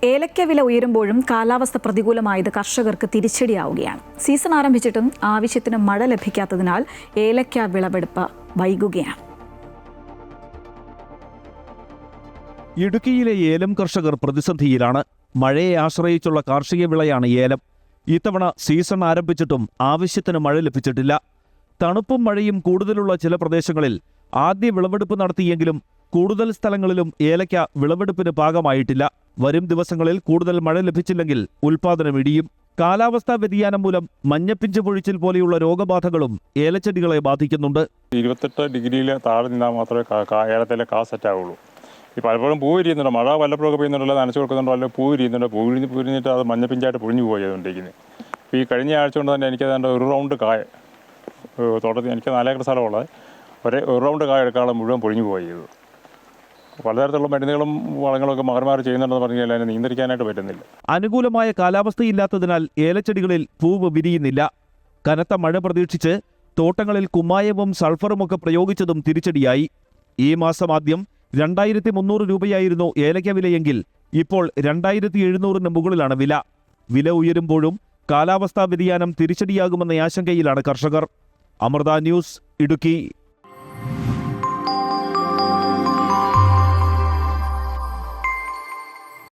ഏലക്ക വില ഉയരുമ്പോഴും കാലാവസ്ഥ പ്രതികൂലമായത് കർഷകർക്ക് തിരിച്ചടിയാവുകയാണ്. സീസൺ ആരംഭിച്ചിട്ടും ആവശ്യത്തിന് മഴ ലഭിക്കാത്തതിനാൽ ഏലക്ക വിളവെടുപ്പ് വൈകുകയാണ്. ഇടുക്കിയിലെ ഏലം കർഷകർ പ്രതിസന്ധിയിലാണ്. മഴയെ ആശ്രയിച്ചുള്ള കാർഷിക വിളയാണ് ഏലം. ഇത്തവണ സീസൺ ആരംഭിച്ചിട്ടും ആവശ്യത്തിന് മഴ ലഭിച്ചിട്ടില്ല. തണുപ്പും മഴയും കൂടുതലുള്ള ചില പ്രദേശങ്ങളിൽ ആദ്യ വിളവെടുപ്പ് നടത്തിയെങ്കിലും കൂടുതൽ സ്ഥലങ്ങളിലും ഏലക്ക വിളവെടുപ്പിന് പാകമായിട്ടില്ല. വരും ദിവസങ്ങളിൽ കൂടുതൽ മഴ ലഭിച്ചില്ലെങ്കിൽ ഉൽപാദനം ഇടിയും. കാലാവസ്ഥാ വ്യതിയാനം മൂലം മഞ്ഞപ്പിഞ്ച് പൊഴിച്ചിൽ പോലെയുള്ള രോഗബാധകളും ഏലച്ചെടികളെ ബാധിക്കുന്നുണ്ട്. 28 ഡിഗ്രിയിൽ താഴെ നിന്നാൽ മാത്രമേ ഏലത്തിലെ കാ സെറ്റ് ആവുള്ളൂ. ഈ പലപ്പോഴും പൂ വിരിയുന്നുണ്ട്, മഴ വല്ലപ്പോഴൊക്കെ പെയ്യുന്നുണ്ടല്ലോ, നനച്ചു കൊടുക്കുന്നുണ്ടോ, അല്ലെങ്കിൽ പൂ വിരിയുന്നുണ്ട്. പൂ വിരിഞ്ഞിട്ട് അത് മഞ്ഞപ്പിഞ്ചായിട്ട് പൊഴിഞ്ഞു പോയതുകൊണ്ടിരിക്കുന്നത്. ഇപ്പോൾ ഈ കഴിഞ്ഞ ആഴ്ച കൊണ്ട് തന്നെ എനിക്കതാണ്ട് ഒരു റൗണ്ട് കായ തോട്ടത്തിൽ, എനിക്ക് 4 ഏക്കർ സ്ഥലമുള്ളത്, ഒരു റൗണ്ട് കായ എടുക്കാതെ മുഴുവൻ പൊഴിഞ്ഞു പോയത്. പലതരത്തിലുള്ള മരുന്നുകളും വളങ്ങളൊക്കെ മാറി ചെയ്യുന്നുണ്ടെന്ന് പറഞ്ഞാൽ അതിനെ നിയന്ത്രിക്കാനായിട്ട് പറ്റുന്നില്ല. അനുകൂലമായ കാലാവസ്ഥയില്ലാത്തതിനാൽ ഏലച്ചെടികളിൽ പൂവ് വിരിയുന്നില്ല. കനത്ത മഴ പ്രതീക്ഷിച്ച് തോട്ടങ്ങളിൽ കുമ്മായവും സൾഫറുമൊക്കെ പ്രയോഗിച്ചതും തിരിച്ചടിയായി. ഈ മാസം ആദ്യം 2300 രൂപയായിരുന്നു ഏലക്ക വിലയെങ്കിൽ ഇപ്പോൾ 2700-ന് മുകളിലാണ് വില. വില ഉയരുമ്പോഴും കാലാവസ്ഥാ വ്യതിയാനം തിരിച്ചടിയാകുമെന്ന ആശങ്കയിലാണ് കർഷകർ. അമൃത ന്യൂസ്, ഇടുക്കി.